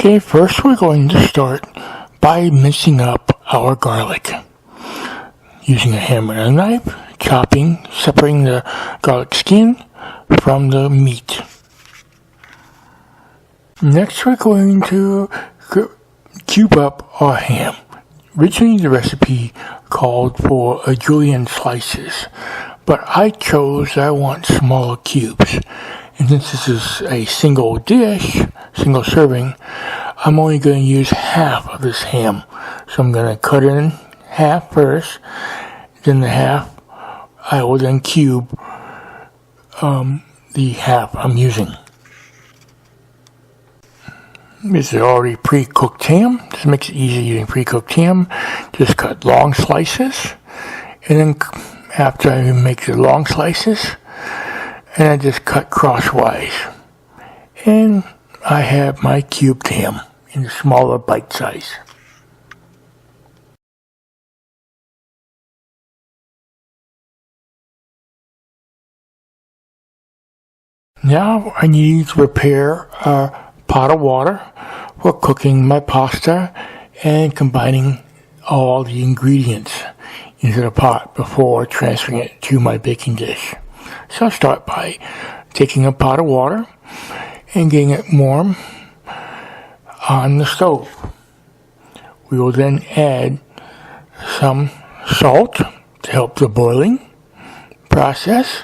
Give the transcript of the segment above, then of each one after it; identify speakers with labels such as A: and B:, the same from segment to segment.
A: Okay, first we're going to start by mincing up our garlic. Using a hammer and a knife, separating the garlic skin from the meat. Next we're going to cube up our ham. Originally the recipe called for a julienne slices, but I want smaller cubes. And since this is a single dish, single serving, I'm only going to use half of this ham. So I'm going to cut it in half first, then the half I will then cube the half I'm using. This is already pre-cooked ham. This makes it easy using pre-cooked ham. Just cut long slices, and then after I make the long slices, and I just cut crosswise. And I have my cubed ham in the smaller bite size. Now I need to prepare a pot of water for cooking my pasta and combining all the ingredients into the pot before transferring it to my baking dish. So I'll start by taking a pot of water and getting it warm on the stove. We will then add some salt to help the boiling process,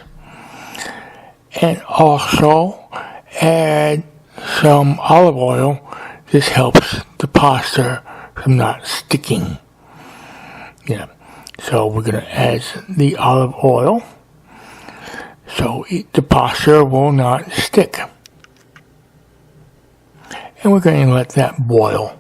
A: and also add some olive oil. This helps the pasta from not sticking. So we're going to add the olive oil so the pasta will not stick. And we're going to let that boil.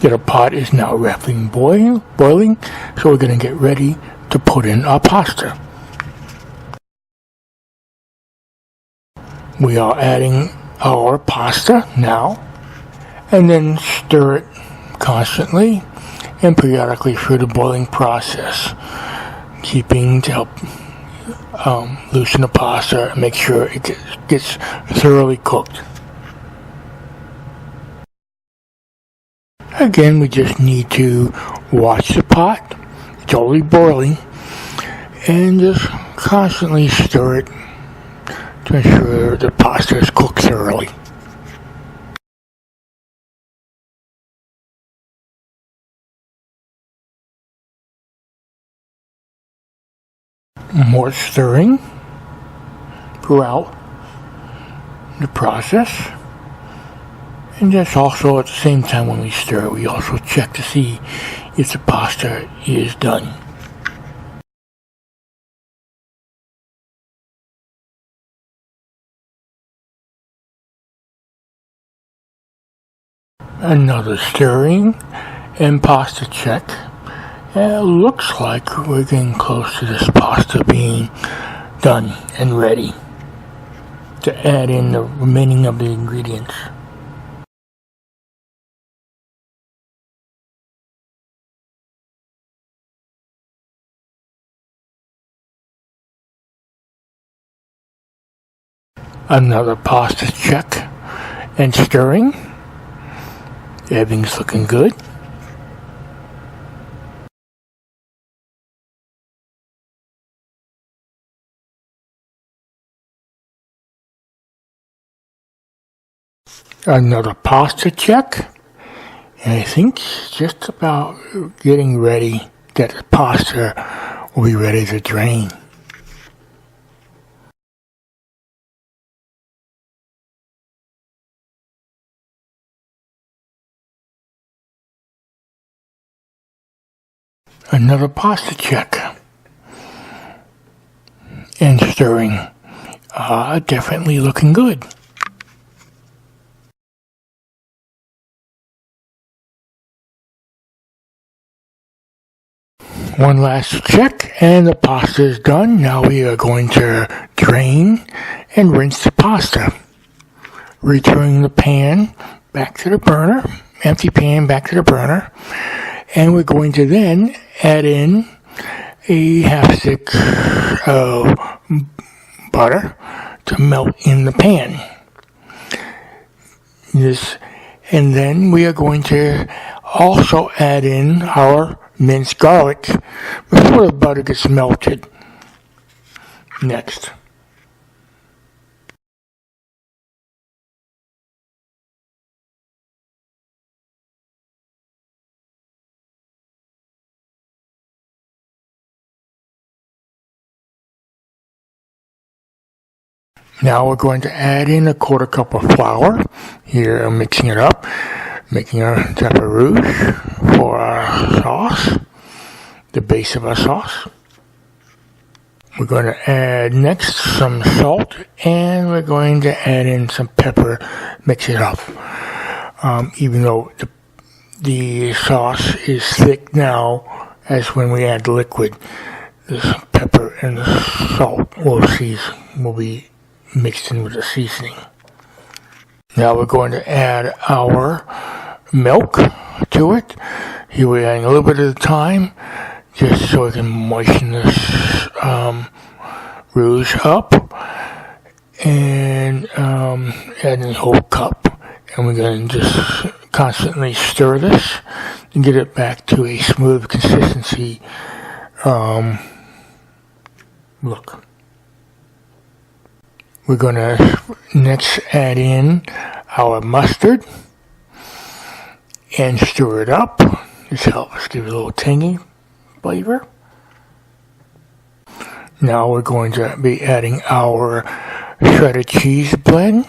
A: The pot is now rapidly boiling, so we're going to get ready to put in our pasta. We are adding our pasta now, and then stir it constantly and periodically through the boiling process, keeping to help loosen the pasta and make sure it gets thoroughly cooked. Again, we just need to watch the pot. It's already boiling, and just constantly stir it to ensure the pasta is cooked thoroughly. More stirring throughout the process. And just also at the same time when we stir, we also check to see if the pasta is done. Another stirring and pasta check. And it looks like we're getting close to this pasta being done and ready to add in the remaining of the ingredients. Another pasta check and stirring. Everything's looking good. Another pasta check. And I think it's just about getting ready that the pasta will be ready to drain. Another pasta check and stirring. Definitely looking good. One last check and the pasta is done. Now we are going to drain and rinse the pasta. Returning the pan back to the burner empty pan back to the burner, and we're going to then add in a half stick of butter to melt in the pan. And then we are going to also add in our minced garlic before the butter gets melted. Next. Now we're going to add in a 1/4 cup of flour. Here I'm mixing it up, making our pepper rouge for our sauce, the base of our sauce. We're going to add next some salt, and we're going to add in some pepper, mix it up. Even though the sauce is thick now, as when we add the liquid, the pepper and the salt will be mixed in with the seasoning. Now we're going to add our milk to it. Here we're adding a little bit at a time, just so we can moisten this rouge up, and adding a whole cup. And we're going to just constantly stir this and get it back to a smooth consistency look. We're going to next add in our mustard and stir it up. This helps give it a little tangy flavor. Now we're going to be adding our shredded cheese blend.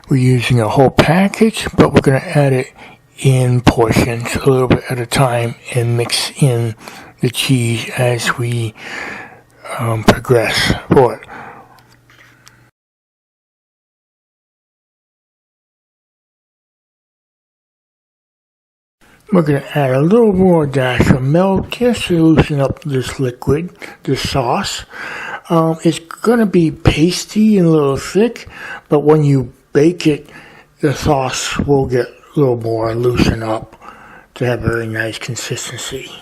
A: We're using a whole package, but we're going to add it in portions a little bit at a time and mix in the cheese as we progress for it. We're going to add a little more dash of milk just to loosen up this liquid, this sauce. It's going to be pasty and a little thick, but when you bake it, the sauce will get a little more loosened up to have a very nice consistency.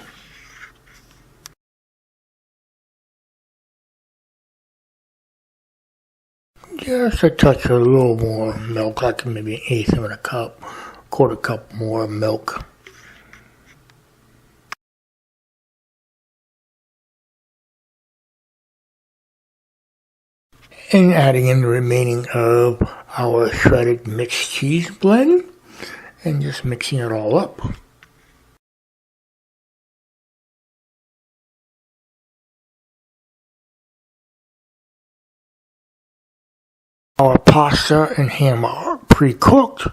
A: Just a touch of a little more milk, like maybe 1/8 of a cup, 1/4 cup more milk. And adding in the remaining of our shredded mixed cheese blend and just mixing it all up. Our pasta and ham are pre-cooked.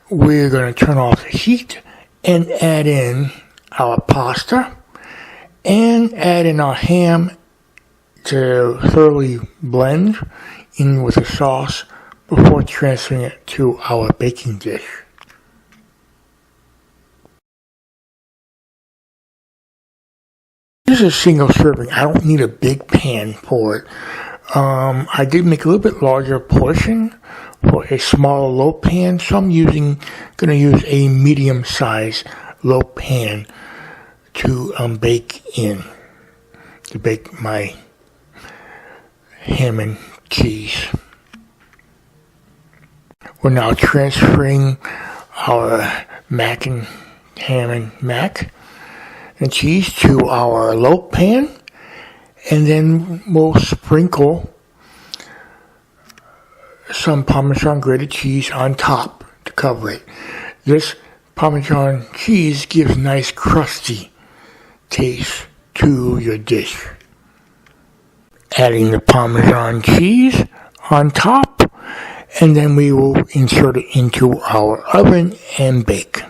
A: We're going to turn off the heat and add in our pasta and add in our ham to thoroughly blend in with the sauce before transferring it to our baking dish. This is a single serving. I don't need a big pan for it. I did make a little bit larger portion for a smaller low pan, so I'm going to use a medium size low pan to bake my ham and cheese. We're now transferring our ham and mac and cheese to our low pan, and then we'll sprinkle some Parmesan grated cheese on top to cover it. This Parmesan cheese gives nice crusty taste to your dish. Adding the Parmesan cheese on top, and then we will insert it into our oven and bake.